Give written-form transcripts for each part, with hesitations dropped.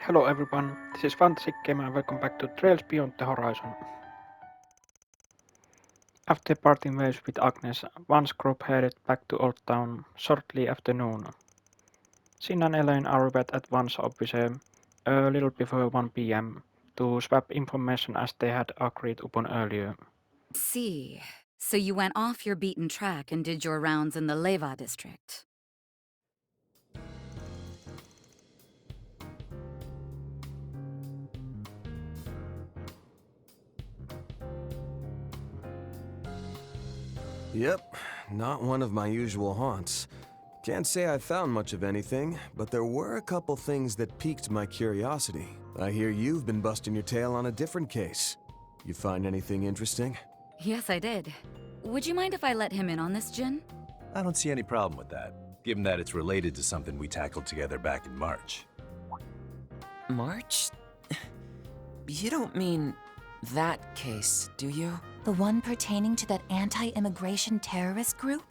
Hello everyone, this is Fantasy Gamer and welcome back to Trails Beyond the Horizon. After parting ways with Agnes, Van's group headed back to Old Town shortly after noon. Sin and Elaine arrived at Van's office a little before 1 p.m. to swap information as they had agreed upon earlier. See. So you went off your beaten track and did your rounds in the Leva district. Yep, not one of my usual haunts. Can't say I found much of anything, but there were a couple things that piqued my curiosity. I hear you've been busting your tail on a different case. You find anything interesting? Yes, I did. Would you mind if I let him in on this, Jin? I don't see any problem with that, given that it's related to something we tackled together back in March. March? You don't mean that case, do you? The one pertaining to that anti-immigration terrorist group?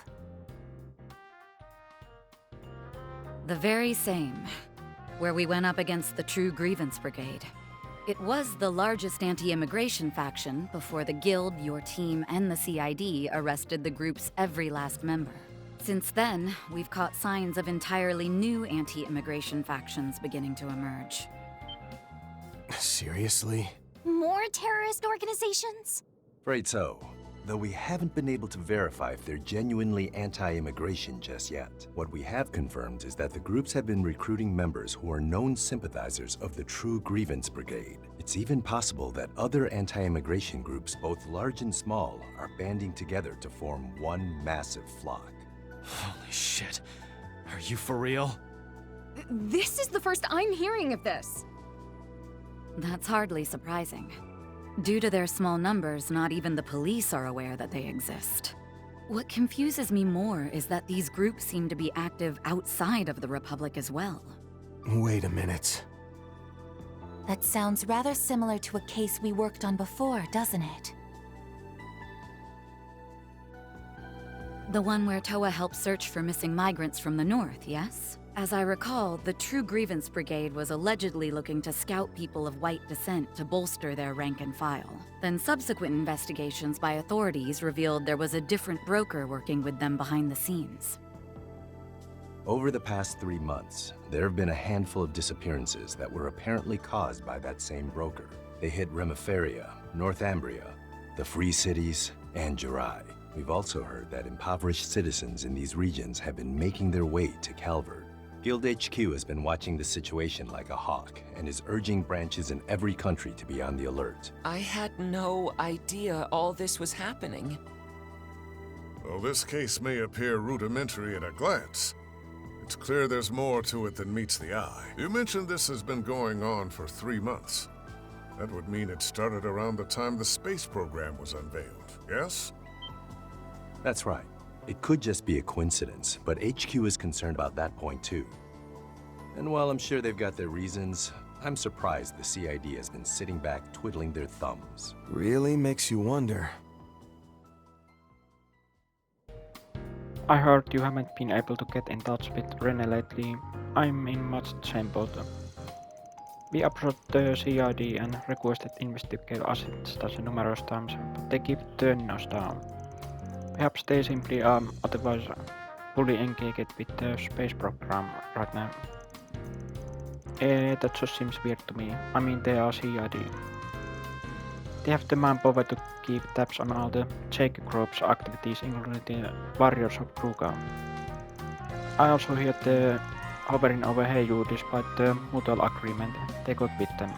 The very same. Where we went up against the True Grievance Brigade. It was the largest anti-immigration faction before the Guild, your team, and the CID arrested the group's every last member. Since then, we've caught signs of entirely new anti-immigration factions beginning to emerge. Seriously? More terrorist organizations? Afraid so, though we haven't been able to verify if they're genuinely anti-immigration just yet. What we have confirmed is that the groups have been recruiting members who are known sympathizers of the True Grievance Brigade. It's even possible that other anti-immigration groups, both large and small, are banding together to form one massive flock. Holy shit. Are you for real? This is the first I'm hearing of this. That's hardly surprising. Due to their small numbers, not even the police are aware that they exist. What confuses me more is that these groups seem to be active outside of the Republic as well. Wait a minute. That sounds rather similar to a case we worked on before, doesn't it? The one where Toa helped search for missing migrants from the north, yes? As I recall, the True Grievance Brigade was allegedly looking to scout people of white descent to bolster their rank and file. Then subsequent investigations by authorities revealed there was a different broker working with them behind the scenes. Over the past 3 months, there have been a handful of disappearances that were apparently caused by that same broker. They hit Remiferia, Northumbria, the Free Cities, and Jirai. We've also heard that impoverished citizens in these regions have been making their way to Calvard. Guild HQ has been watching the situation like a hawk and is urging branches in every country to be on the alert. I had no idea all this was happening. Well, this case may appear rudimentary at a glance. It's clear there's more to it than meets the eye. You mentioned this has been going on for 3 months. That would mean it started around the time the space program was unveiled, yes? That's right. It could just be a coincidence, but HQ is concerned about that point too. And while I'm sure they've got their reasons, I'm surprised the CID has been sitting back twiddling their thumbs. Really makes you wonder. I heard you haven't been able to get in touch with Rene lately. I'm in much the same boat. We approached the CID and requested investigative assistance numerous times, but they keep turning us down. Perhaps they simply are otherwise fully engaged with the space program right now. That just seems weird to me. I mean, they are CID. They have the manpower to keep tabs on all the Jake group's activities, including the Warriors of Kruga. I also hear the hovering over Heiju despite the mutual agreement they got with them.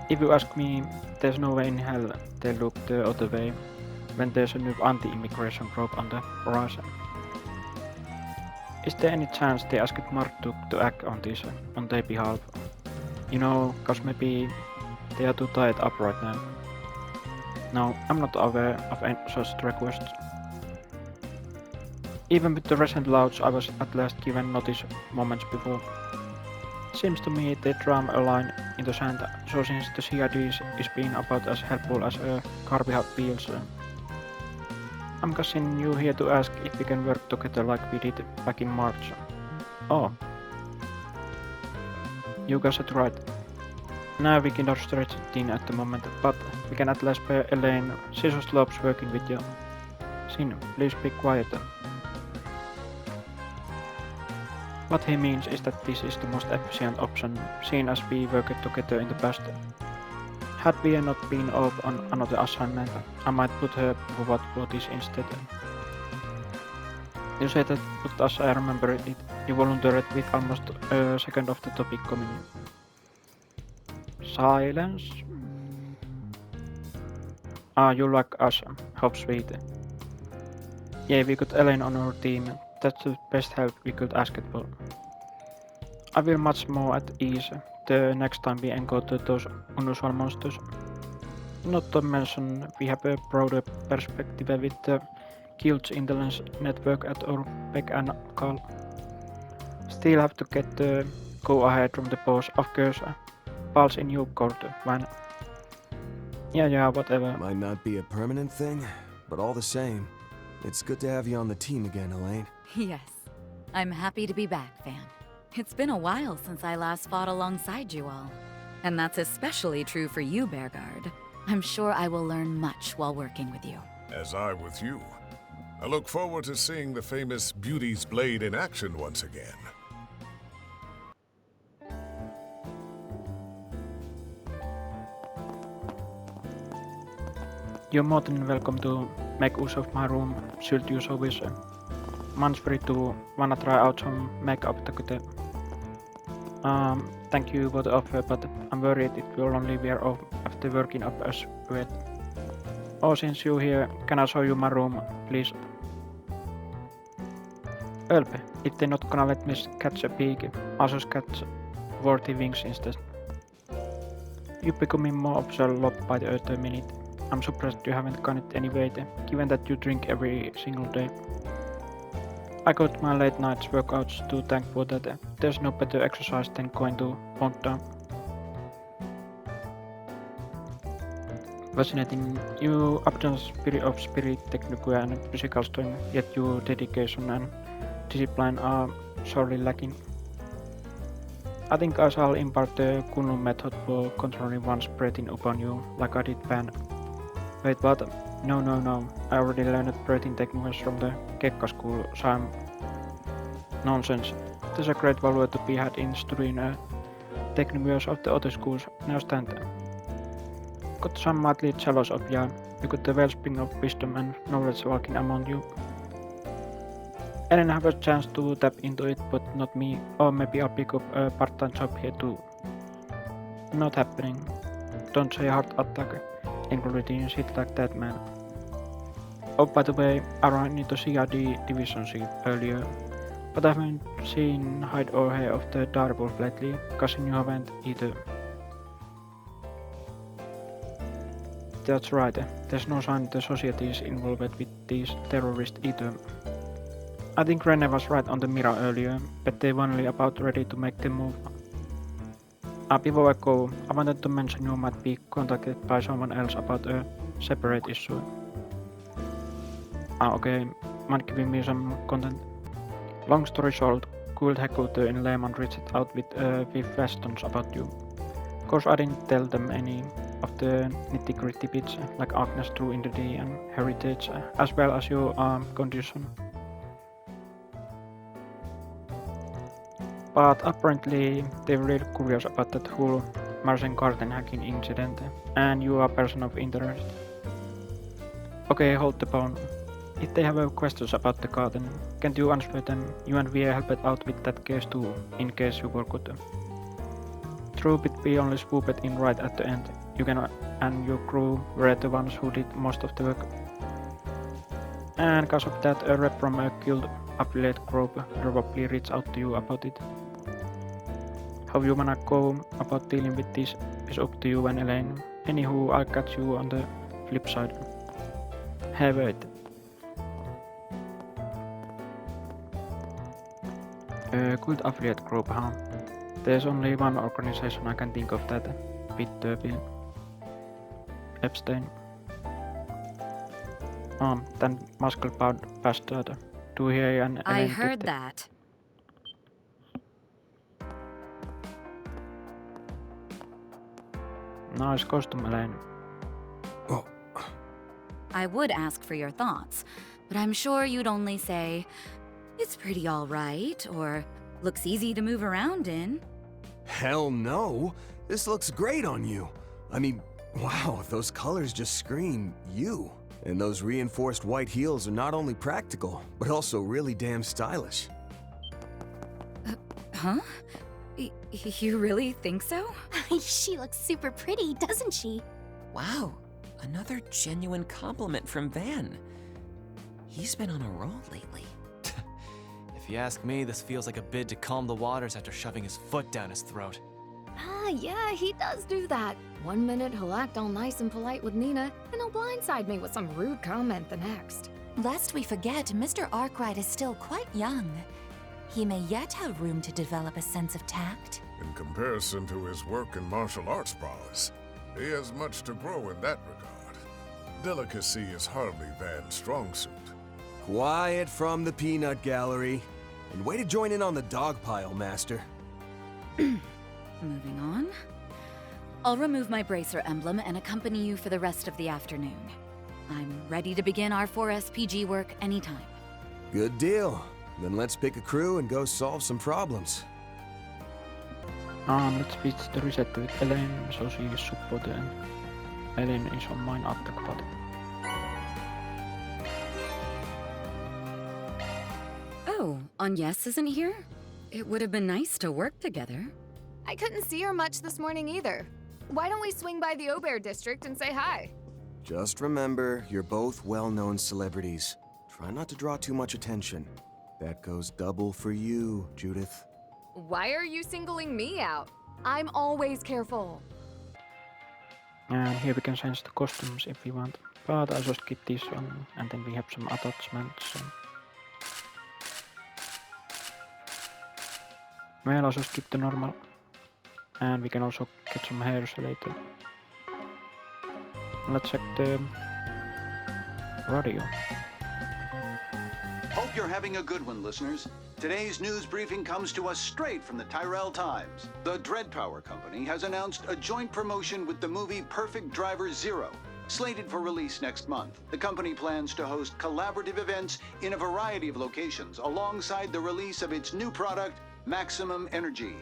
If you ask me, there's no way in hell they look the other way when there's a new anti-immigration group on the horizon. Is there any chance they asked Marduk to act on this on their behalf? You know, cause maybe they are too tied up right now. No, I'm not aware of any such requests. Even with the recent launch, I was at last given notice moments before. Seems to me they draw a line in the sand, so since the CID is being about as helpful as a Carby feels, I'm guessing you here to ask if we can work together like we did back in March. Oh. You got it right. Now we cannot stretch it thin at the moment, but we can at least spare Elaine. She just loves working with you. Sin, please be quieter. What he means is that this is the most efficient option, seen as we worked together in the past. Had we not been off on another assignment, I might put her forward for this instead. You said that, but as I remember it, you volunteered with almost a second of the topic coming. Silence? Ah, you like us. How sweet. Yeah, we got Elaine on our team. That's the best help we could ask for. I feel much more at ease the next time we encounter those unusual monsters. Not to mention, we have a broader perspective with the Guild's intelligence network at our beck and call. Still have to get the go-ahead from the boss, of course. Pulse in your court, man. Yeah, whatever. Might not be a permanent thing, but all the same, it's good to have you on the team again, Elaine. Yes. I'm happy to be back, Van. It's been a while since I last fought alongside you all. And that's especially true for you, Bearguard. I'm sure I will learn much while working with you. As I with you. I look forward to seeing the famous Beauty's Blade in action once again. You're more than welcome to make use of my room, should you so wish. Man's free to wanna try out some makeup together. Thank you for the offer, but I'm worried it will only wear off after working up a sweat. Oh, since you're here, can I show you my room, please? Help, if they're not gonna let me catch a peek, I'll just catch 40 wings instead. You're becoming more observant by the other minute. I'm surprised you haven't gone it any weight, given that you drink every single day. I got my late nights workouts to thank for that. There's no better exercise than going to pound down. Fascinating. You abandon spirit of spirit technique and physical strength, yet your dedication and discipline are sorely lacking. I think I shall impart the Kunlun method for controlling one's breathing upon you, like I did Pan. Wait, what? No. I already learned breathing techniques from the Kekka school, so I'm... Nonsense. There's a great value to be had in studying techniques of the other schools. Now stand. Got some mildly jealous of you. You got the wellspring of wisdom and knowledge walking among you. I didn't have a chance to tap into it, but not me. Or maybe I'll pick up a part-time job here too. Not happening. Don't say heart attack, including shit like that, man. Oh, by the way, I ran into CID division chief earlier, but I haven't seen hide or hair of the direwolf lately, guessing you haven't either. That's right, there's no sign the society is involved with these terrorists either. I think Rene was right on the mirror earlier, but they're only about ready to make the move. Before I go, I wanted to mention you might be contacted by someone else about a separate issue. Okay, mind giving me some content. Long story short, Guild headquarters in Lehman reached out with questions about you. Cause I didn't tell them any of the nitty-gritty bits, like Agnes' true identity and heritage, as well as your condition. But apparently they're really curious about that whole Ashen Garten hacking incident, and you are a person of interest. Okay, hold the phone. If they have questions about the garden, can't you answer them? You and we helped out with that case too, in case you forgot. True, but we only swooped in right at the end. You can and your crew were the ones who did most of the work. And because of that, a rep from a guild affiliate group probably reached out to you about it. How you wanna go about dealing with this is up to you and Elaine. Anywho, I'll catch you on the flip side. Hey, wait. Guild affiliate group, huh? There's only one organization I can think of that. Bit derby. Epstein. Then muscle-bound bastard. Do hear and I heard that. Nice costume, Elaine. Oh, I would ask for your thoughts, but I'm sure you'd only say, it's pretty alright, or looks easy to move around in. hell no! This looks great on you. I mean, wow, those colors just scream you. And those reinforced white heels are not only practical, but also really damn stylish. Huh? You really think so? She looks super pretty, doesn't she? Wow, another genuine compliment from Van. He's been on a roll lately. If you ask me, this feels like a bid to calm the waters after shoving his foot down his throat. Ah, yeah, he does do that. One minute he'll act all nice and polite with Nina, and he'll blindside me with some rude comment the next. Lest we forget, Mr. Arkride is still quite young. He may yet have room to develop a sense of tact. In comparison to his work in martial arts prowess, he has much to grow in that regard. Delicacy is hardly Van's strong suit. Quiet from the peanut gallery. And way to join in on the dog pile, Master. Moving on. I'll remove my bracer emblem and accompany you for the rest of the afternoon. I'm ready to begin our 4SPG work anytime. Good deal. Then let's pick a crew and go solve some problems. Let's switch the reset with Elaine, so she is supported. Elaine is on mine attack button. Oh, Agnes isn't here? It would have been nice to work together. I couldn't see her much this morning either. Why don't we swing by the Aubert district and say hi? Just remember, you're both well-known celebrities. Try not to draw too much attention. That goes double for you, Judith. Why are you singling me out? I'm always careful. And here we can change the costumes if we want. But I'll just keep this on, and then we have some attachments. Well, I'll just keep the normal. And we can also get some hairs later. Let's check the radio. Hope you're having a good one, listeners. Today's news briefing comes to us straight from the Tyrell Times. The Dread Power Company has announced a joint promotion with the movie Perfect Driver Zero. Slated for release next month, the company plans to host collaborative events in a variety of locations alongside the release of its new product, Maximum Energy.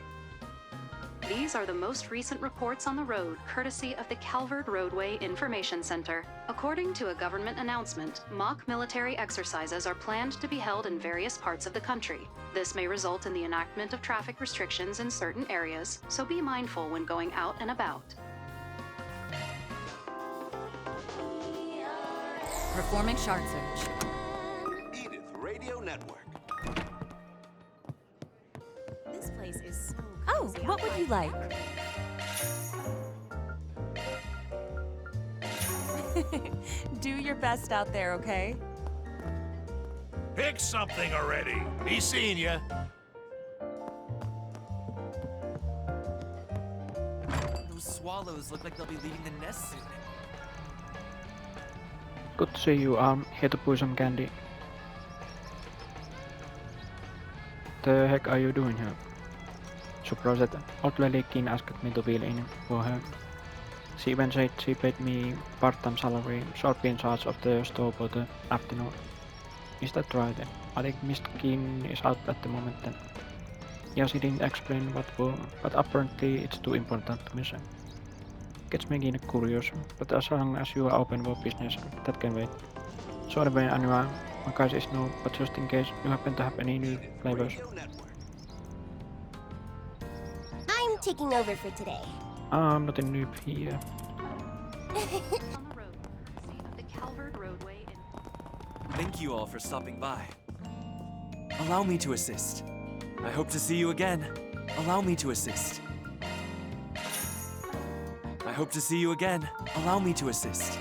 These are the most recent reports on the road, courtesy of the Calvard Roadway Information Center. According to a government announcement, mock military exercises are planned to be held in various parts of the country. This may result in the enactment of traffic restrictions in certain areas, so be mindful when going out and about. Performing shard search. Edith Radio Network. This place is so cozy. Oh, what would you like? Do your best out there, okay? Pick something already. He's seen you. Those swallows look like they'll be leaving the nest soon. Good to see you. I'm here to pull some candy. The heck are you doing here? Surprised that old lady King asked me to fill in for her. She even said she paid me part-time salary, so I'll be in charge of the store for the afternoon. Is that right? I think Miss King is out at the moment then. Yeah, she didn't explain what for, but apparently it's too important to miss. Gets me kinda curious, but as long as you are open for business, that can wait. So anyway, my guys is no, but just in case you happen to have any new flavors. I'm taking over for today. I'm not a noob here. On the road, courtesy of the Calvard Roadway. Thank you all for stopping by. Allow me to assist. I hope to see you again. Allow me to assist. I hope to see you again. Allow me to assist.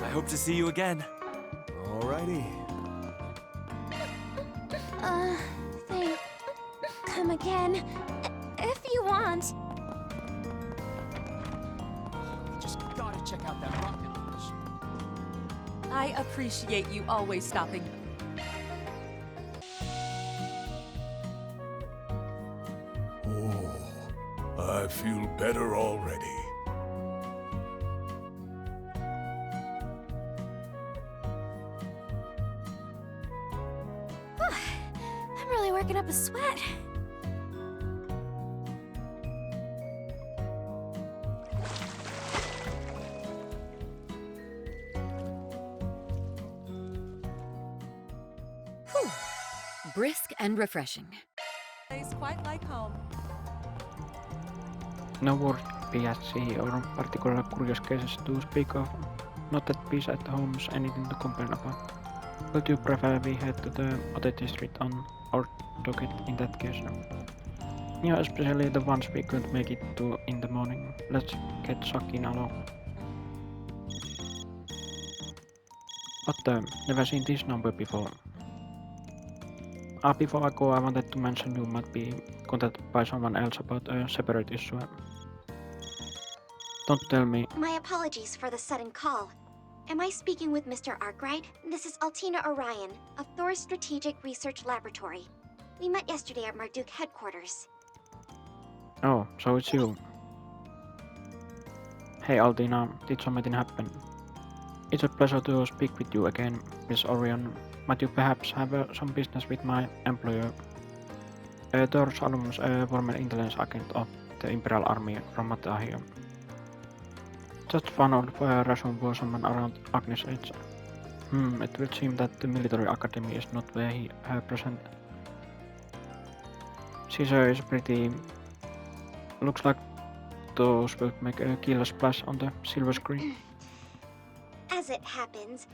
I hope to see you again. Alrighty. Come again. If you want. We just gotta check out that rocket launch. I appreciate you always stopping. Oh, I feel better already. I'm really working up a sweat. Whew. Brisk and refreshing. Place quite like home. No word PSC or particular curious cases to speak of. Not that peace at home is anything to complain about. Would you prefer we head to the other district on our docket in that case? Yeah, especially the ones we couldn't make it to in the morning. Let's get Sakin along. But never seen this number before. Before I go, I wanted to mention you might be contacted by someone else about a separate issue. Don't tell me. My apologies for the sudden call. Am I speaking with Mr. Arkride? This is Altina Orion of Thor's Strategic Research Laboratory. We met yesterday at Marduk headquarters. Oh, so it's you. Hey Altina, did something happen? It's a pleasure to speak with you again, Miss Orion. Might you perhaps have some business with my employer? Thor Salom's a former intelligence agent of the Imperial Army from Mata here. Just found out Rasun was someone around Agnes' age. It will seem that the military academy is not where he present. Caesar is pretty... looks like those will make a killer splash on the silver screen. As it happens,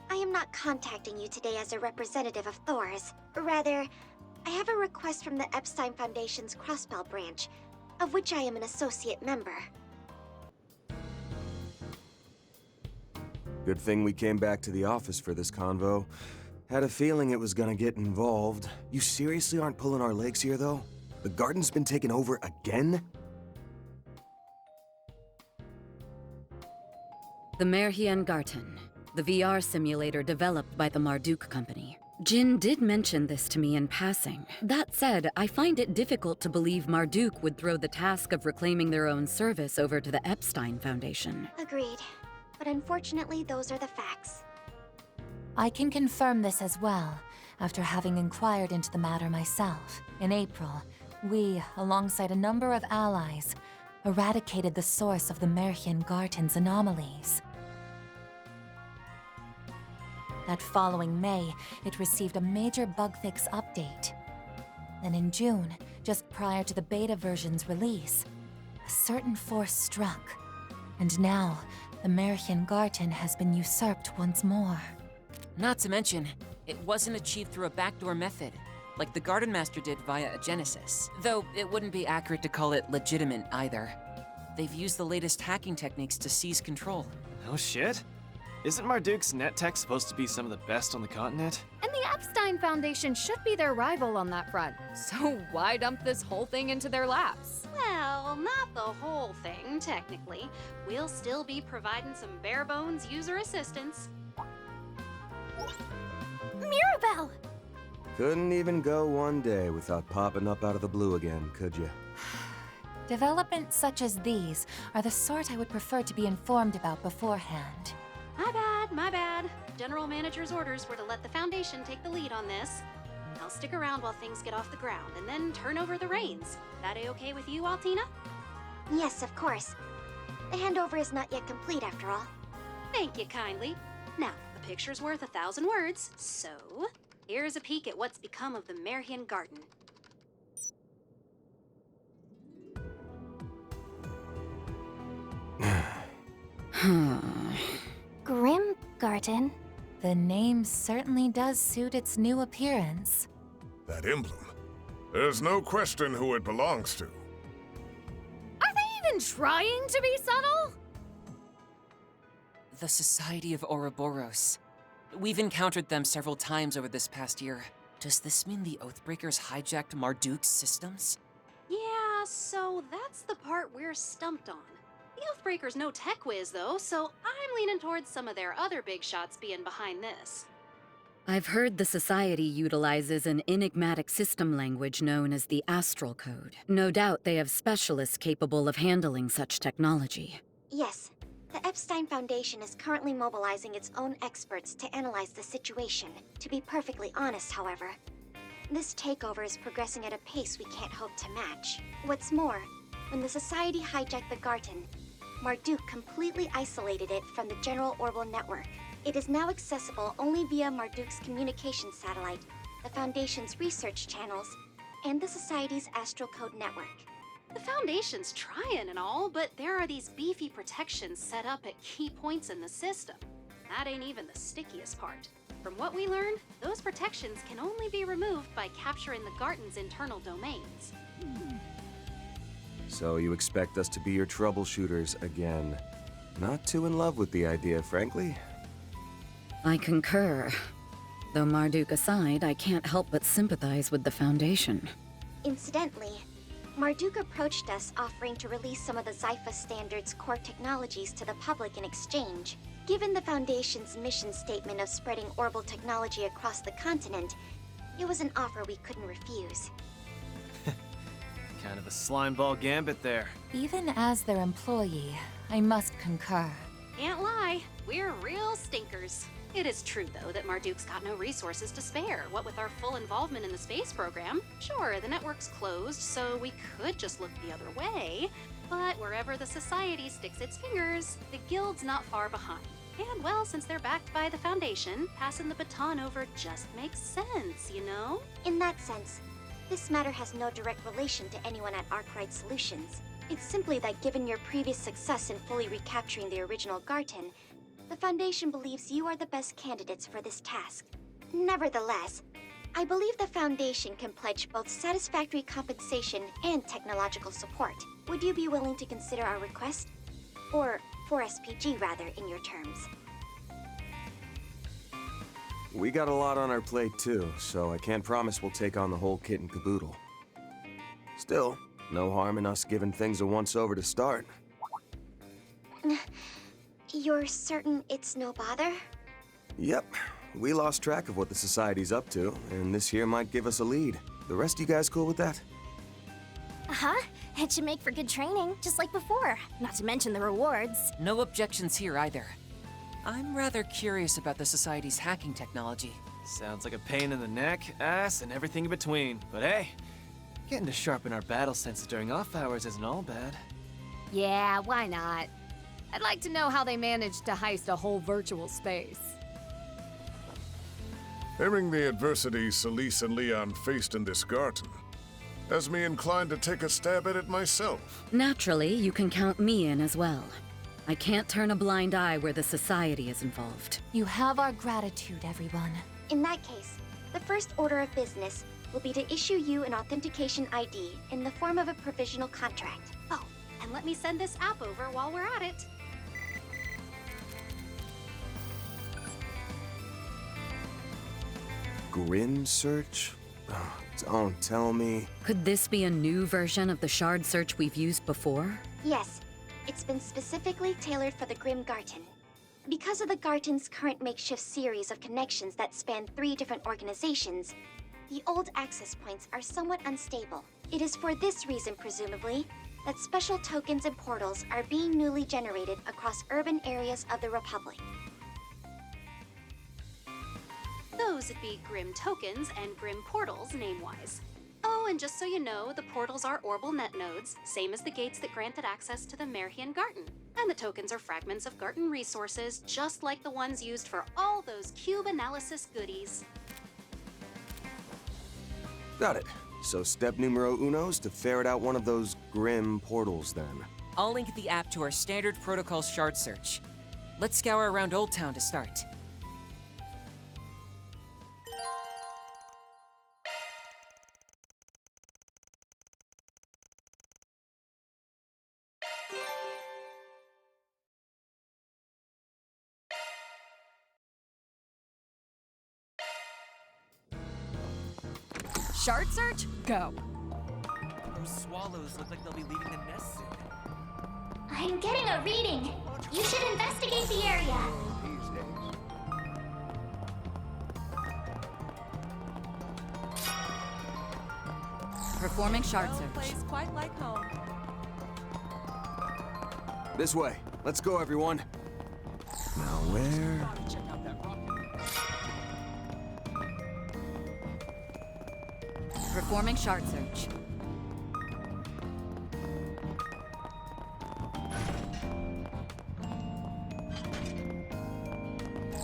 I am not contacting you today as a representative of Thor's. Rather, I have a request from the Epstein Foundation's Crossbell branch, of which I am an associate member. Good thing we came back to the office for this convo. Had a feeling it was gonna get involved. You seriously aren't pulling our legs here, though? The garden's been taken over again? The Grim Garten, the VR simulator developed by the Marduk company. Jin did mention this to me in passing. That said, I find it difficult to believe Marduk would throw the task of reclaiming their own service over to the Epstein Foundation. Agreed. But unfortunately, those are the facts. I can confirm this as well, after having inquired into the matter myself. In April, we, alongside a number of allies, eradicated the source of the Grim Garten's anomalies. That following May, it received a major bug fix update. Then in June, just prior to the beta version's release, a certain force struck. And now, the Grim Garten has been usurped once more. Not to mention, it wasn't achieved through a backdoor method, like the Garden Master did via a Genesis. Though it wouldn't be accurate to call it legitimate either. They've used the latest hacking techniques to seize control. Oh shit? Isn't Marduk's net tech supposed to be some of the best on the continent? And the Epstein Foundation should be their rival on that front. So why dump this whole thing into their laps? Well, not the whole thing, technically. We'll still be providing some bare-bones user assistance. Mirabelle! Couldn't even go one day without popping up out of the blue again, could you? Developments such as these are the sort I would prefer to be informed about beforehand. My bad. General Manager's orders were to let the Foundation take the lead on this. I'll stick around while things get off the ground and then turn over the reins. That a-okay with you, Altina? Yes, of course. The handover is not yet complete, after all. Thank you kindly. Now, a picture's worth 1,000 words, so here's a peek at what's become of the Grim Garten. Grim Garten? The name certainly does suit its new appearance. That emblem. There's no question who it belongs to. Are they even trying to be subtle? The Society of Ouroboros. We've encountered them several times over this past year. Does this mean the Oathbreakers hijacked Marduk's systems? Yeah, so that's the part we're stumped on. The Oathbreakers no tech whiz, though, so I'm leaning towards some of their other big shots being behind this. I've heard the Society utilizes an enigmatic system language known as the Astral Code. No doubt they have specialists capable of handling such technology. Yes. The Epstein Foundation is currently mobilizing its own experts to analyze the situation. To be perfectly honest, however, this takeover is progressing at a pace we can't hope to match. What's more, when the Society hijacked the Garten, Marduk completely isolated it from the general orbal network. It is now accessible only via Marduk's communication satellite, the Foundation's research channels, and the Society's Astral Code network. The Foundation's trying and all, but there are these beefy protections set up at key points in the system. That ain't even the stickiest part. From what we learned, those protections can only be removed by capturing the Garten's internal domains. So you expect us to be your troubleshooters again. Not too in love with the idea, frankly. I concur. Though Marduk aside, I can't help but sympathize with the Foundation. Incidentally, Marduk approached us offering to release some of the Zypha Standard's core technologies to the public in exchange. Given the Foundation's mission statement of spreading orbital technology across the continent, it was an offer we couldn't refuse. Kind of a slimeball gambit there. Even as their employee, I must concur. Can't lie, we're real stinkers. It is true, though, that Marduk's got no resources to spare, what with our full involvement in the space program. Sure, the network's closed, so we could just look the other way. But wherever the Society sticks its fingers, the Guild's not far behind. And, well, since they're backed by the Foundation, passing the baton over just makes sense, you know? In that sense, this matter has no direct relation to anyone at Arkride Solutions. It's simply that given your previous success in fully recapturing the original Garten, the Foundation believes you are the best candidates for this task. Nevertheless, I believe the Foundation can pledge both satisfactory compensation and technological support. Would you be willing to consider our request? Or 4SPG, rather, in your terms. We got a lot on our plate too, so I can't promise we'll take on the whole kit and caboodle. Still, no harm in us giving things a once-over to start. You're certain it's no bother? Yep. We lost track of what the Society's up to, and this here might give us a lead. The rest of you guys cool with that? Uh-huh. It should make for good training, just like before. Not to mention the rewards. No objections here either. I'm rather curious about the Society's hacking technology. Sounds like a pain in the neck, ass, and everything in between. But hey, getting to sharpen our battle senses during off hours isn't all bad. Yeah, why not? I'd like to know how they managed to heist a whole virtual space. Hearing the adversity Celise and Leon faced in this garden has me inclined to take a stab at it myself. Naturally, you can count me in as well. I can't turn a blind eye where the Society is involved. You have our gratitude, everyone. In that case, the first order of business will be to issue you an authentication ID in the form of a provisional contract. Oh, and let me send this app over while we're at it. Grim search? Oh, don't tell me. Could this be a new version of the shard search we've used before? Yes, it's been specifically tailored for the Grim Garten. Because of the Garten's current makeshift series of connections that span 3 different organizations, the old access points are somewhat unstable. It is for this reason, presumably, that special tokens and portals are being newly generated across urban areas of the Republic. Those would be Grim tokens and Grim portals, name-wise. Oh, and just so you know, the portals are orbital net nodes, same as the gates that granted access to the Merhian Garten. And the tokens are fragments of Garten resources, just like the ones used for all those cube analysis goodies. Got it. So step numero uno is to ferret out one of those Grim portals, then. I'll link the app to our standard protocol shard search. Let's scour around Old Town to start. Shard search? Go. Those swallows look like they'll be leaving the nest soon. I'm getting a reading. You should investigate the area. Performing shard search. Place quite like home. This way. Let's go, everyone. Now where? Performing shard search.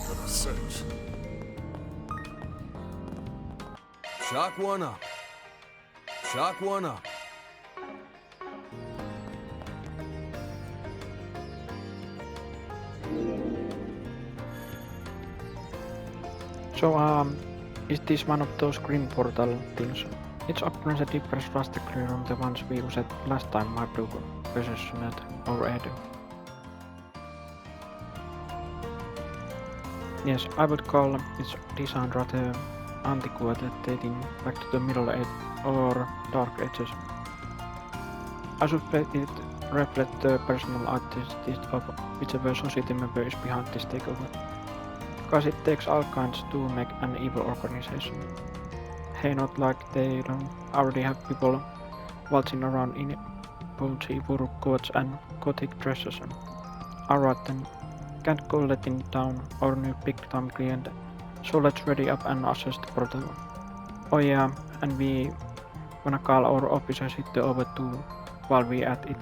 For the search. Shock one up. Shock one up. So, is this one of those Grim Portal things? Its appearance differs drastically from the ones we used last time Marduk possessioned our aid. Yes, I would call its design rather antiquated, dating back to the Middle Age or Dark Ages. I suspect it reflects the personal artistry of whichever society member is behind this takeover, because it takes all kinds to make an evil organization. Hey, not like they don't already have people waltzing around in bulgy fur coats and gothic dresses. Alright then, can't go letting down our new big time client, so let's ready up and assess the portal. Oh yeah, and we wanna call our officers hit over too while we at it.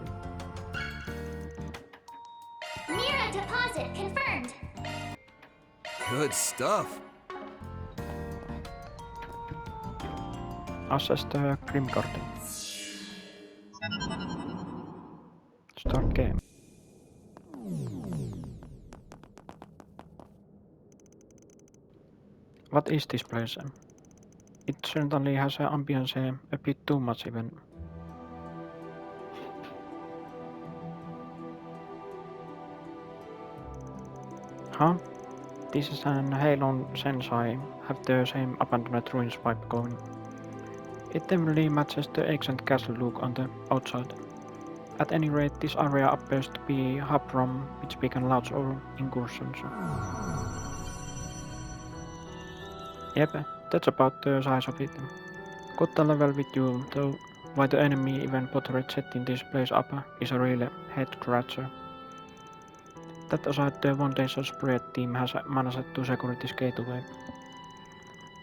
Mira deposit confirmed. Good stuff. Assess the Grim Garten. Start game. What is this place? It certainly has an ambience a bit too much even. Huh? This is an Halo sense I have the same abandoned ruins vibe going. It definitely matches the ancient castle look on the outside. At any rate, this area appears to be a hub from which we can launch our incursions. Yep, that's about the size of it. Got the level with you, though why the enemy even bothered setting this place up is a real head-scratcher. That aside, the Foundation spread team has managed to secure this gateway.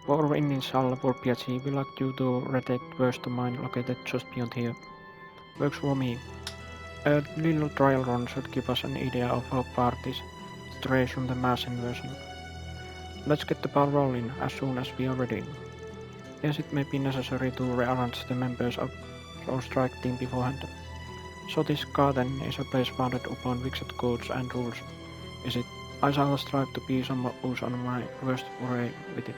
For our initial warp we like you to retake Worst Mine located just beyond here. Works for me. A little trial run should give us an idea of how far this strays from the mass inversion. Let's get the ball rolling as soon as we are ready. Yes, it may be necessary to rearrange the members of our strike team beforehand. So this garden is a place founded upon fixed codes and rules, is it? I shall strive to be somewhat loose on my first foray with it.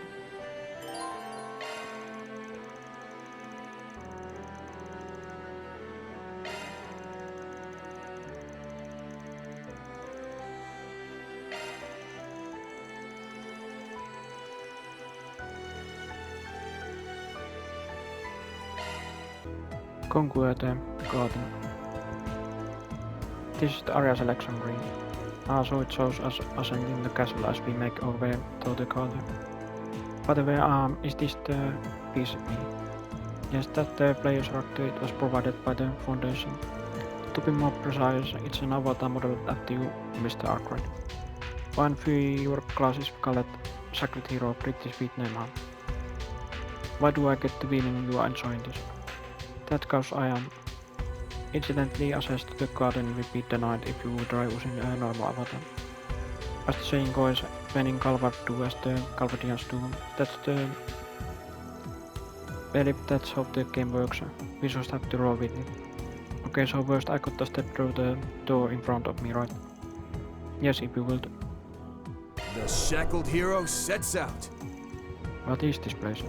Conquer the garden. This is the area selection screen. So it shows us ascending the castle as we make our way to the garden. By the way, is this the piece of me? Yes, that the player's character it was provided by the Foundation. To be more precise, it's an avatar model after you, Mr. Arkride. One for your class is called Sacred Hero, pretty sweet name, huh? Why do I get the feeling you are enjoying this? That cause I am. Incidentally, access to the garden will be denied if you try using a normal avatar. As the saying goes, when in Calvard do as the Calvardians do, that's the... Well, if that's how the game works, we just have to roll with it. Okay, so first I got to step through the door in front of me, right? Yes, if you would. The shackled hero sets out. What is this place?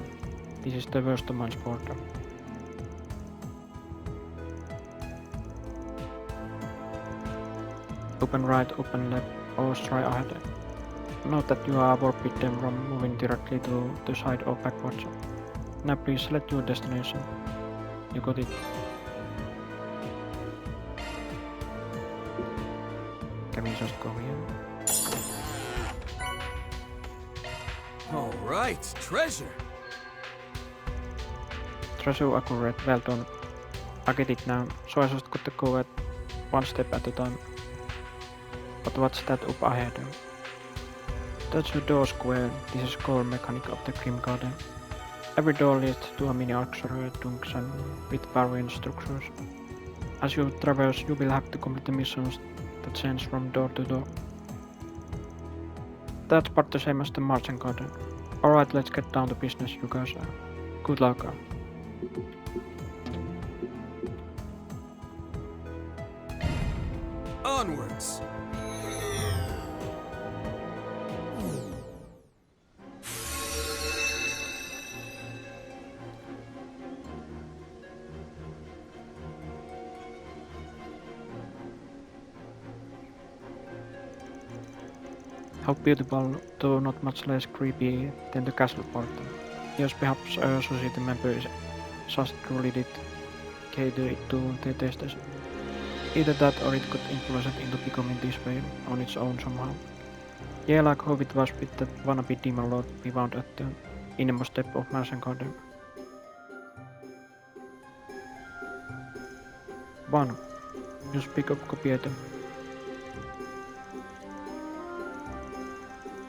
This is the worst of mine's portal. Open right, open left, or straight ahead. Note that you are forbidden from moving directly to the side or backwards. Now please select your destination. You got it. Can we just go here? Alright, treasure! ultra so accurate, well done. I get it now, so I just got to go at one step at a time. But what's that up ahead? That's a door square. This is core mechanic of the Grim Garten. Every door leads to a mini Arkride junction with variant structures. As you traverse, you will have to complete the missions that change from door to door. That's part the same as the Marching Garden. Alright, let's get down to business, you guys. Good luck. Onwards! How beautiful, though not much less creepy than the castle part. Yes, perhaps a society member is just truly dedicated it to their tastes. Either that or it could influence it into becoming this way on its own somehow. Yeah, like how it was with that wannabe demon lord we found at the innermost depth of Ashen Garden. 1. Just pick up computer.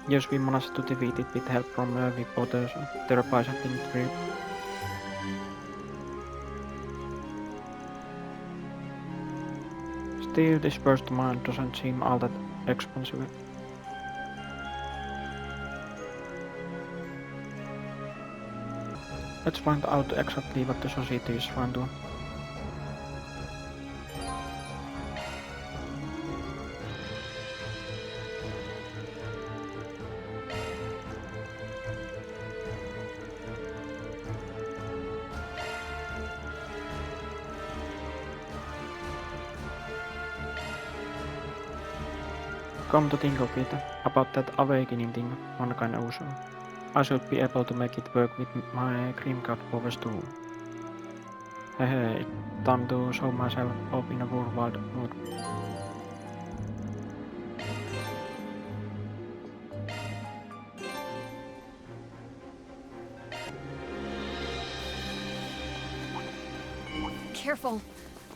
Yes, we managed to defeat it with help from reporters, their byzantine trip. Still, this first mine doesn't seem all that expensive. Let's find out exactly what the society is trying to. Come to think of it, about that awakening thing, one kind also. I should be able to make it work with my Grim Garten powers too. Hey, time to show myself off in a worldwide mood. Careful.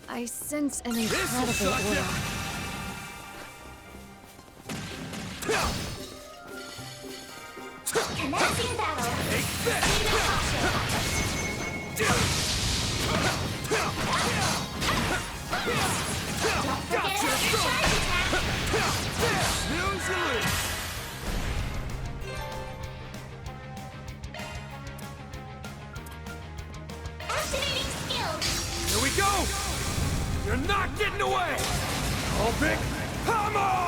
I sense an incredible aura. Commencing battle. Don't forget about your charge attack. Activating skills. Here we go! You're not getting away! All big pummel!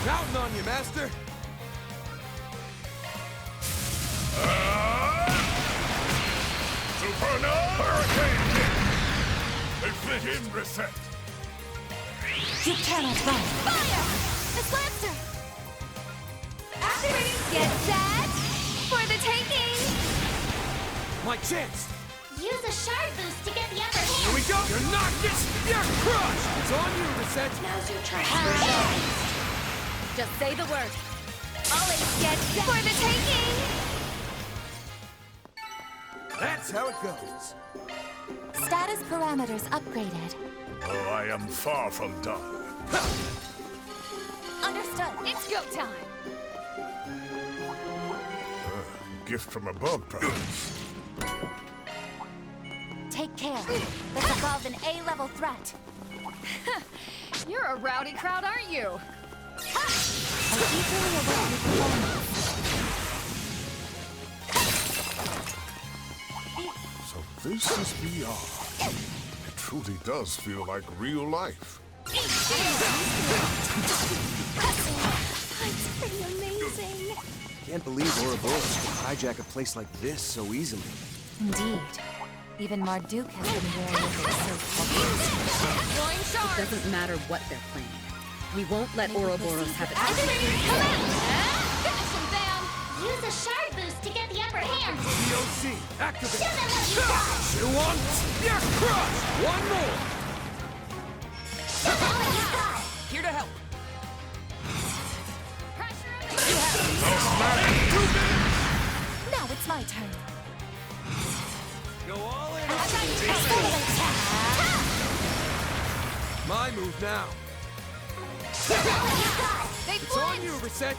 Counting on you, Master. Supernal Hurricane Kick! Inflict reset! You cannot run. Fire! Miss Lancer! Activating. Get set for the taking. My chance! Use a shard boost to get the upper hand. Here we go! You're not getting... You're crushed! It's on you, Reset. Now's your chance. Just say the word. Always get set for the taking. That's how it goes. Status parameters upgraded. Oh, I am far from done. Understood. It's go time. Gift from above, perhaps. Take care. That's above an A-level threat. You're a rowdy crowd, aren't you? I'm equally aware of your performance. So this is VR. It truly does feel like real life. It's pretty amazing. Can't believe Ouroboros could hijack a place like this so easily. Indeed. Even Marduk has been wary of their so-called. Going sharp. It doesn't matter what they're planning. We won't let Ouroboros have it. Activating. Come out. Finish him, Bam. Use a shard boost to get the upper hand. DOC, activate! Show them what you got. You want? You're crushed! One more! Show them what you got. Here to help. Now it's my turn. Go all in. My move now. It's on you, Reset.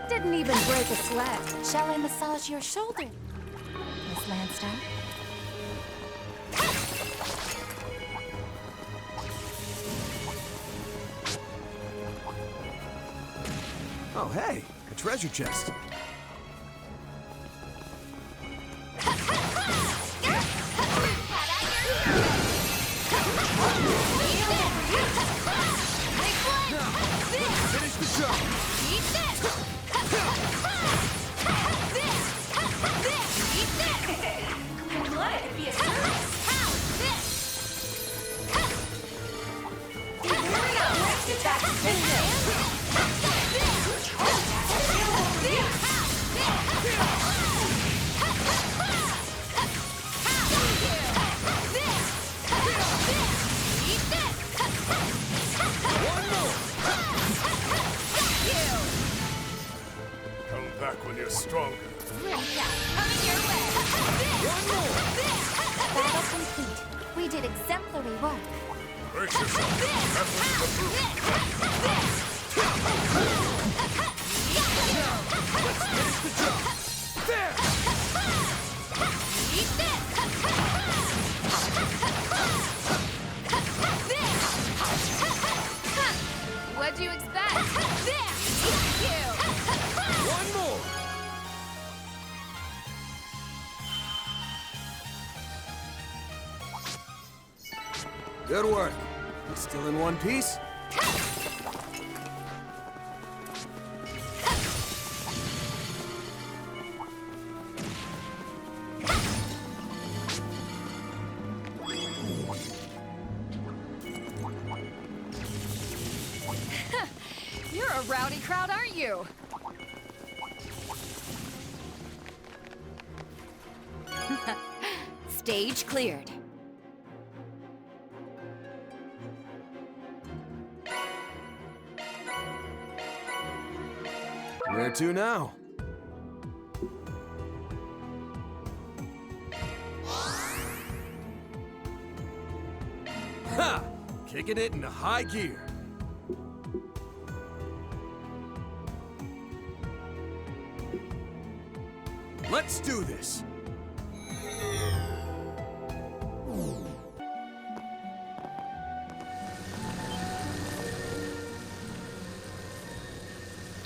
Didn't even break a sweat. Shall I massage your shoulder, Miss Landstone? Oh, hey, a treasure chest. Finish the job. Come back when you're stronger. Battle complete. We did exemplary work. Brace yourself. That was the brute. Let's finish the job. There. What'd you expect? One more. Good work. You still in one piece? You're a rowdy crowd, aren't you? Stage cleared. Where to now? Ha! Kicking it into high gear. Let's do this.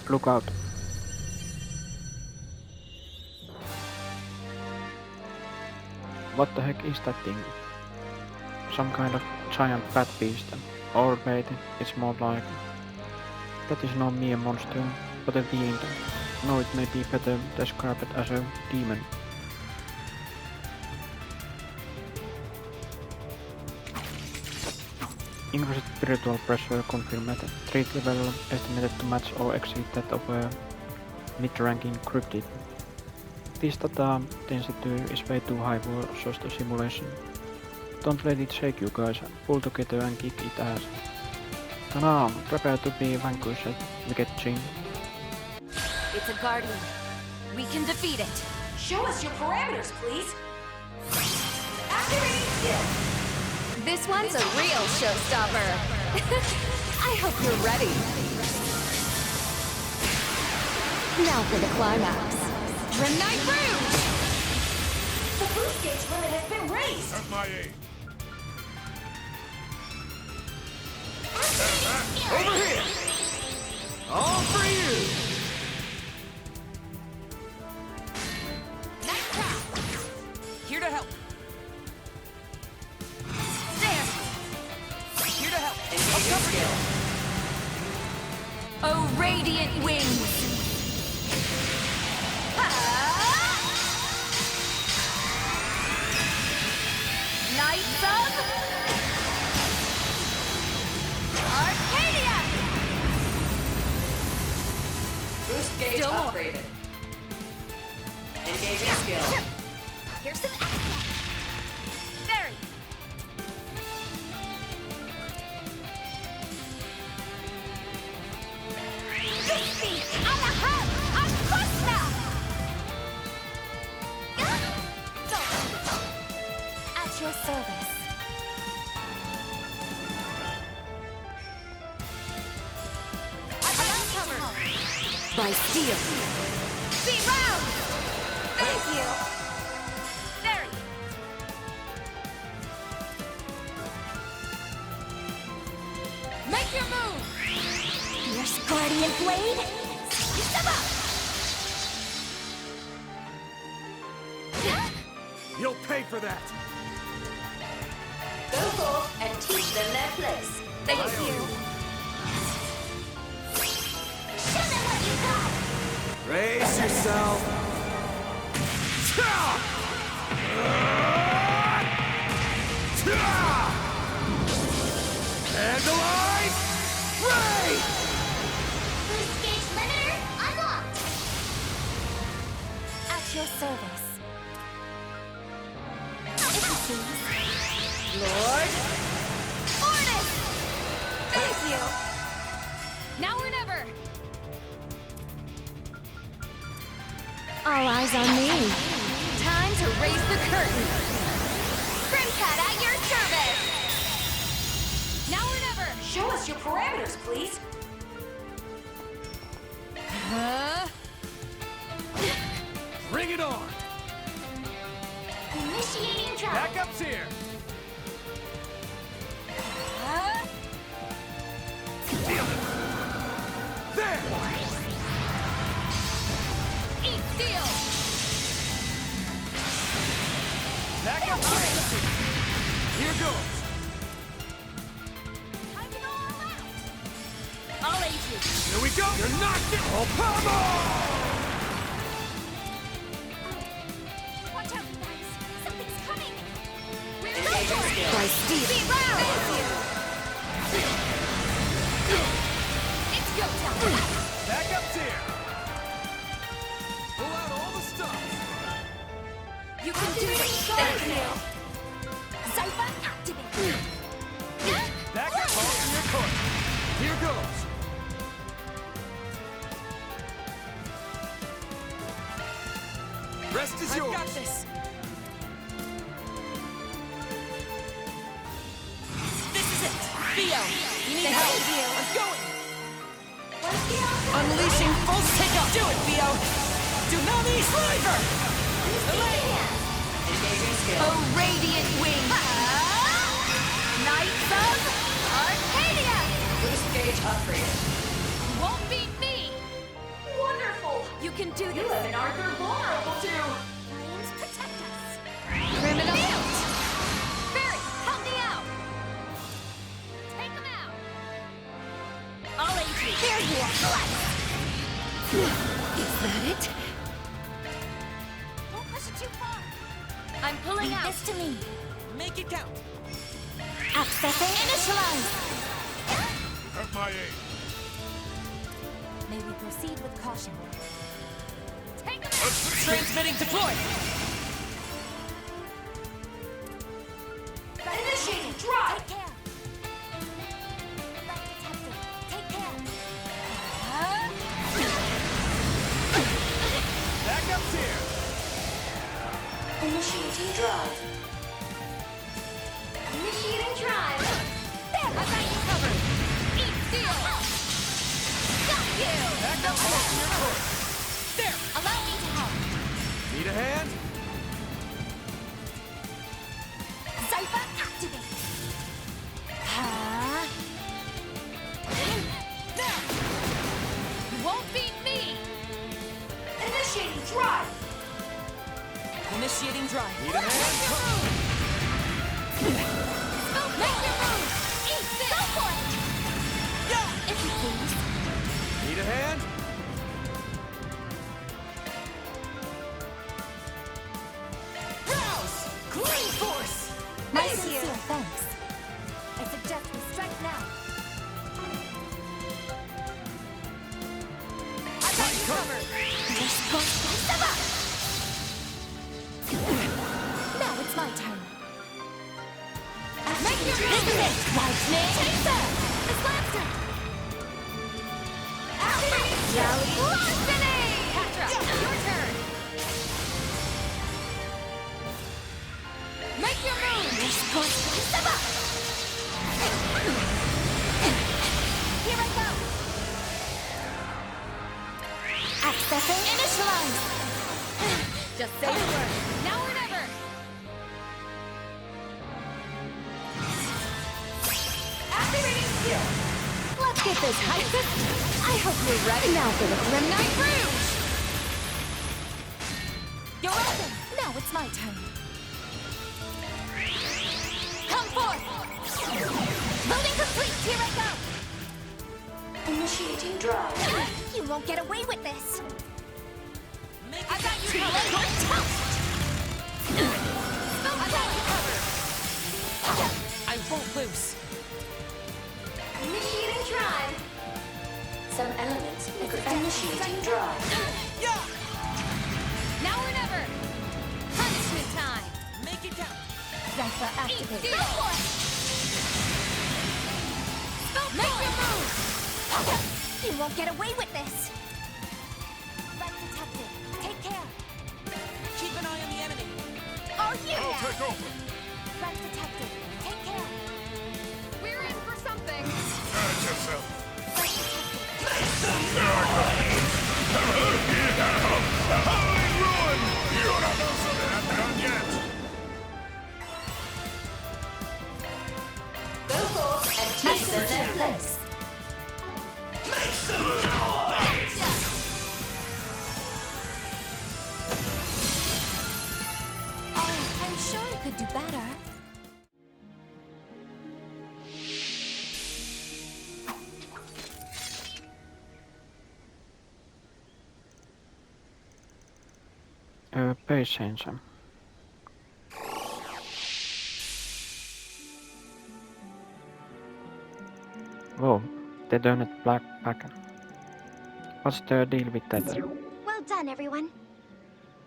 Look out. What the heck is that thing? Some kind of giant fat beast, or maybe it's more like... That is not mere monster, but a being. No, it may be better described as a demon. Increased spiritual pressure confirmed. Threat level estimated to match or exceed that of a mid-ranking cryptid. This data density is way too high for just a simulation. Don't let it shake you guys, pull together and kick it ass. Come on, prepare to be vanquished, Wicked Chin. It's a guardian. We can defeat it. Show us your parameters, please. Activating skill. This one's a real showstopper. I hope you're ready. Now for the climax. Midnight Rouge! The boost gauge limit has been raised. At my aid. Over here! All for you! Here to help. There. Here to help. I'll cover you. Oh, radiant wings! Knights of Arcadia! Boost gauge Still more. upgraded. Engaging skill. Here's some action. Very. your service. I'm covered. By steel. Be round! Thank you! There you Make your move! Fierce Guardian Blade? Step up! You'll pay for that! Go forth and teach them their place. Thank you! Show them what you got! Brace yourself! Vandalize! Ray! Boost gauge limiter unlocked! At your service. If you please. Lord! Ordis! Thank you! Now or never! All eyes on me. Time to raise the curtain! Grim Cat at your service! Now or never! Show us your parameters, please. Bring it on! Initiating drive. Backup's here! There! Eat steel! Backup! Here goes! I'll aid you! Here we go! You're not getting... Oh, pommel! Watch out, guys. Something's coming. We're go for it! By steel. Be round! It's go time! Backup's here! Pull out all the stuff! You can do it! Thank you! Zypher activate. Backup ball in your court! Here goes! Rest is yours! I've got this! This is it! Theo! You need help! I'm going! Unleashing full take-up! Do it, Theo! Tsunami Sliver! Oh, radiant wing! Knights of Arcadia! Boost gauge upgraded. Won't beat me! Wonderful! You can do You this! have an Arthur vulnerable to. Lions protect us. Criminal! Barry, help me out! Take him out! I'll aid you! There you are. Is that it? Don't push it too far. I'm pulling Leave out! this to me. Make it count! Accessing initialize. At my aid. May we proceed with caution. Take him out! Transmitting deploy! Initiating drive! Take care. Left detected. Take care. Backup's here! Initiating drive. Initiating drive. There! I got you covered! Eat steel! Got you! Backup ball in your court! There! Allow me to help! Need a hand? Zypher activate. You won't beat me! Initiating drive! Initiating drive. Need a hand? Make your move! Eat this! Go for it. If you please. Need a hand? Rouse! Clean force! My sincere thanks. I suggest we strike now. I got you covered! Now it's my turn. Make your move! This is it. Lightning. Take that! It's Lancer! Jolly Larceny! Patra, your turn! Make your move! Accessing initialize! Just say the word. Now or never. Activating skill. Let's get this hyped. I hope you're ready now for the Grim Night Rouge! You're open! Now it's my turn. Come forth! Loading complete! Here I go! Initiating drive. You won't get away with this! I got you covered. I got you covered. I won't lose. Initiating drive. Some elements initiating drive. Now or never. Punishment time. Make it count. Zephyr activate. Go for it. Make your move. You won't get away with this! Threat detected. Take care. Keep an eye on the enemy. Oh, yeah! I'll take over. Threat detected. Take care. We're in for something. Hurt yourself. Threat detected. Howling ruin! You're not also not done yet. Go forth and take them in place. Oh, I'm sure I could do better. Base change. Whoa, they turned it black back. What's the deal with that? Well done, everyone.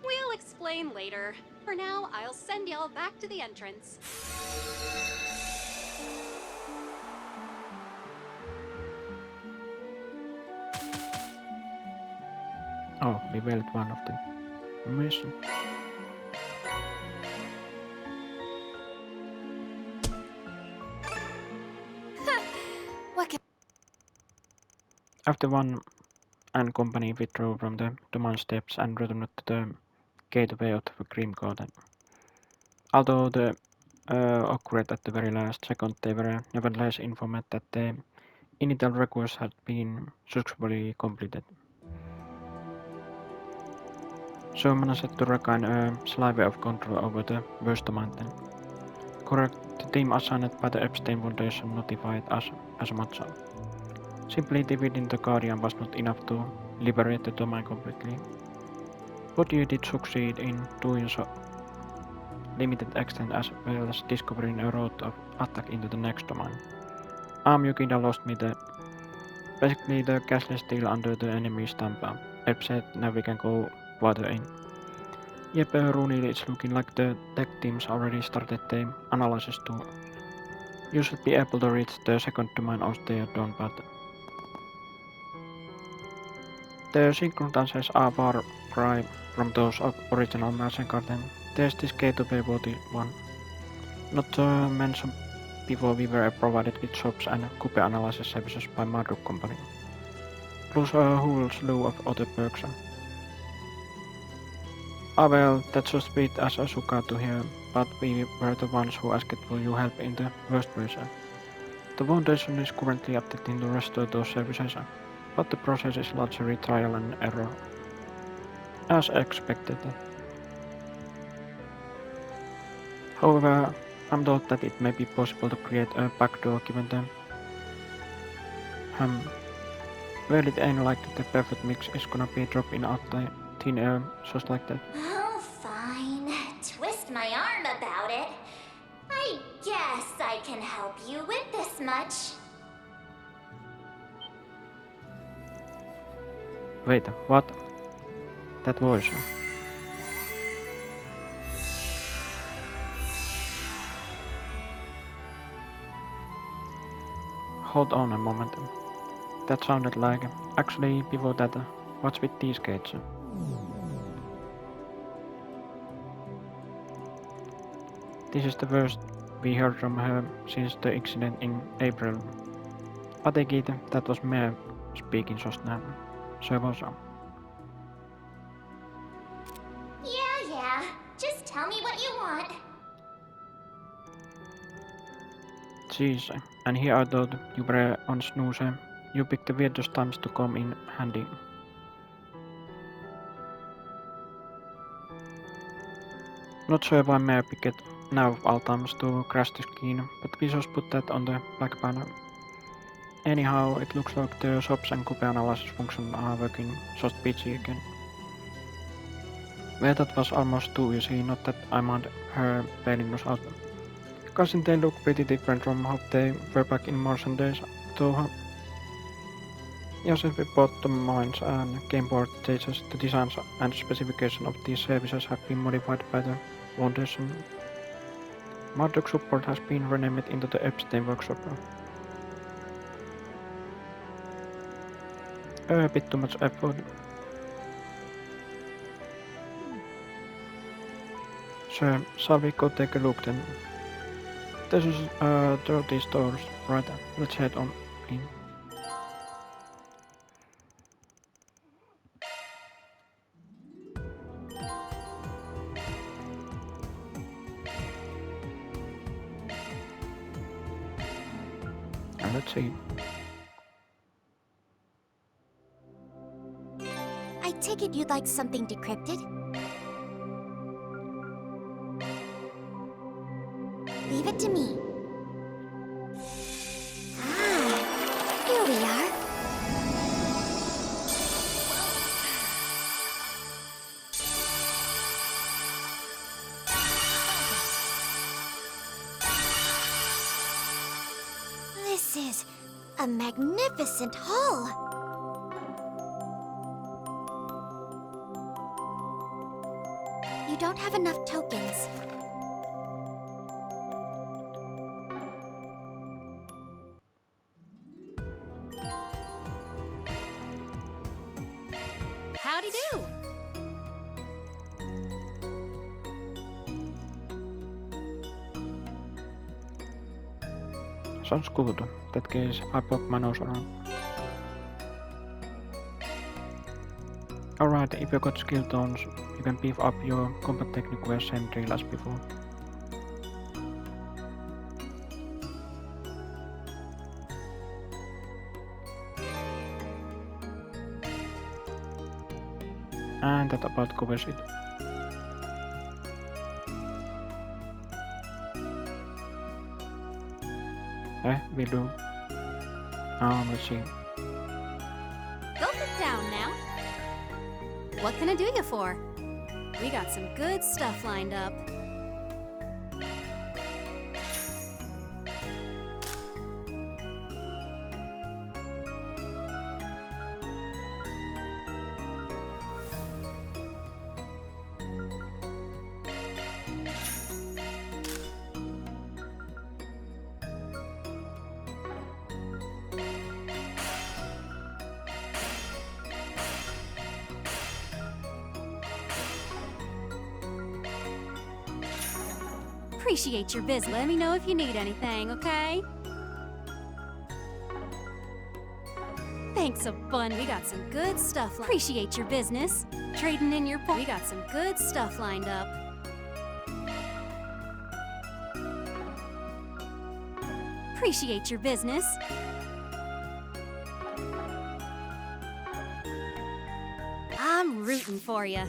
We'll explain later. For now, I'll send y'all back to the entrance. Oh, we failed one of the mission. What can... After one and company withdrew from the Domain steps and returned to the gateway of the Grim Garten. Although the occurred at the very last second, they were nevertheless informed that the initial request had been successfully completed. So managed to regain a sliver of control over the worst mountain. Correct, the team assigned by the Epstein Foundation notified us as much so. Simply defeating the Guardian was not enough to liberate the domain completely. But you did succeed in doing so limited extent as well as discovering a route of attack into the next domain. You kinda lost me there. Basically the castle is still under the enemy's stamp. Ep said now we can go further in. Yep, Rooney, it's looking like the tech teams already started the analysis too. You should be able to reach the second domain on their dawn path. The synchronizers are far cry from those of original Ashen Garten. There's this gateway worthy one. Not to mention before we were provided with shops and cube analysis services by Marduk company. Plus a whole slew of other perks. Well, that's just sweet as Asuka to hear, but we were the ones who asked for your help in the first place. The Foundation is currently attempting to restore those services, but the process is largely trial and error. As expected. However, I'm told that it may be possible to create a backdoor given them. Well, it ain't like the perfect mix is gonna be dropping out the thin air just like that. Oh, fine. Twist my arm about it. I guess I can help you with this much. Wait, what? That voice. Hold on a moment. That sounded like... Actually, before that, what's with these gates? This is the worst we heard from her since the incident in April. I take it that was me speaking just now. So was tell me what you want. Jeez, and here I thought you were on snooze. You picked the weirdest times to come in handy. Not sure why may I pick it now of all times to crash the screen, but we just put that on the back burner. Anyhow, it looks like the shops and copy analysis function are working just peachy again. Well, that was almost too easy, not that I mind her bailing us out. Doesn't they look pretty different from how they were back in Martian days, though? Yes, we bought the mines and game board stages, the designs and specification of these services have been modified by the Foundation. Marduk support has been renamed into the Epstein Workshop. A bit too much effort. So, shall we go take a look then? This is 30 stores, right? Let's head on in. And let's see. I take it you'd like something decrypted? Leave it to me. Ah, here we are. This is a magnificent hall. You don't have enough tokens. Howdy do! Sounds good. In that case, I pop my nose around. Alright, if you got skill tones, you can beef up your combat technique with same drill as before. And that about covers it. We do. Let's see. Go sit down now. What can I do you for? We got some good stuff lined up. Appreciate your visit. Let me know if you need anything, okay? Thanks a bunch. We got some good stuff. Appreciate your business. Trading in your point. We got some good stuff lined up. Appreciate your business. I'm rooting for you.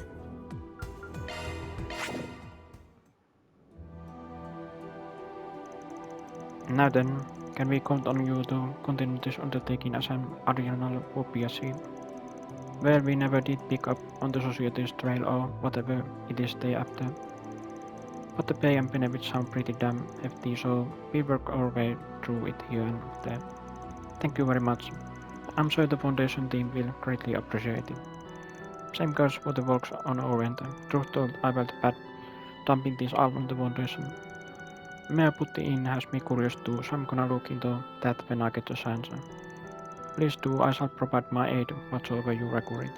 Now then, can we count on you to continue this undertaking as an additional OPSC? Well, we never did pick up on the Society's trail or whatever it is they after. But the pay and benefits sound pretty damn hefty, so we work our way through it here and there. Thank you very much. I'm sure the Foundation team will greatly appreciate it. Same goes for the works on our end. Truth told, I felt bad dumping this all on the Foundation. May I put in has me curious too, so I'm gonna look into that when I get the chance. Please do, I shall provide my aid whatsoever you require it.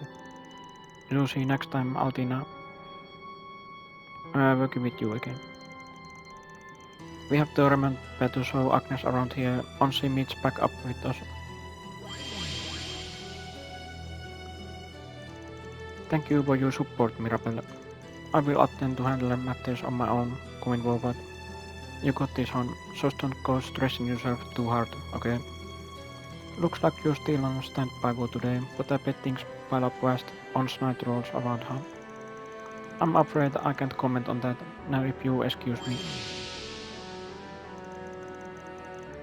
We'll see next time, Altina. Working with you again. We have to remember to show Agnes around here once she meets back up with us. Thank you for your support, Mirabelle. I will attempt to handle matters on my own going forward. You got this, hon, so don't go stressing yourself too hard, okay? Looks like you're still on standby for today, but I bet things pile up fast on night rolls around, huh? I'm afraid I can't comment on that, now if you excuse me.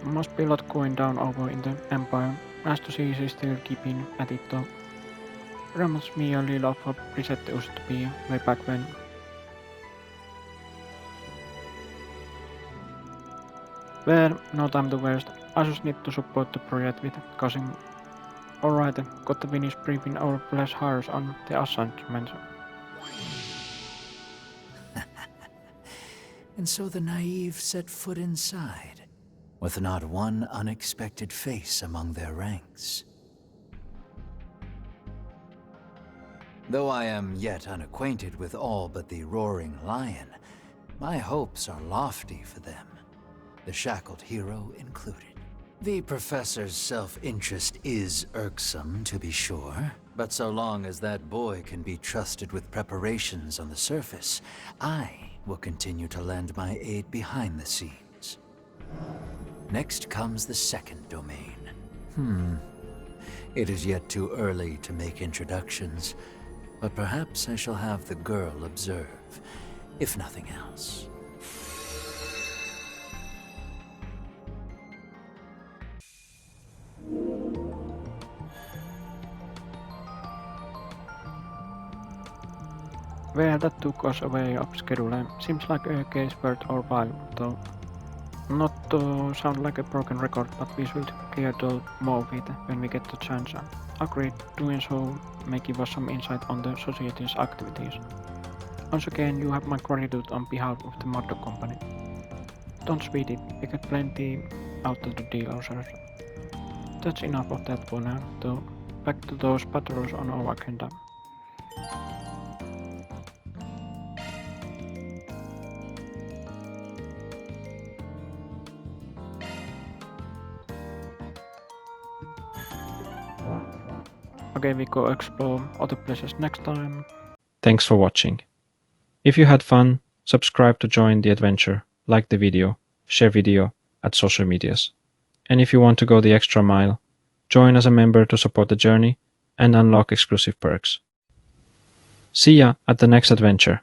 Must be a lot going down over in the Empire. Nice to see she's still keeping at it though. Reminds me a little of how Preset used to be way back when. Well, no time to waste. I just need to support the project with cousin. Alright, got to finish briefing our flesh hires on the assignment. And so the naive set foot inside, with not one unexpected face among their ranks. Though I am yet unacquainted with all but the Roaring Lion, my hopes are lofty for them, the shackled hero included. The professor's self-interest is irksome, to be sure, but so long as that boy can be trusted with preparations on the surface, I will continue to lend my aid behind the scenes. Next comes the second domain. It is yet too early to make introductions, but perhaps I shall have the girl observe, if nothing else. Well, that took us away off schedule. Seems like a case worth our while, though. Not to sound like a broken record, but we should clear the more of it when we get the chance. Agreed, doing so may give us some insight on the society's activities. Once again, you have my gratitude on behalf of the Marduk company. Don't sweat it, we get plenty out of the deal ourselves. That's enough of that for now, though. Back to those battles on our agenda. Okay, we go explore other places next time. Thanks for watching. If you had fun, subscribe to join the adventure, like the video, share video at social medias. And if you want to go the extra mile, join as a member to support the journey and unlock exclusive perks. See ya at the next adventure.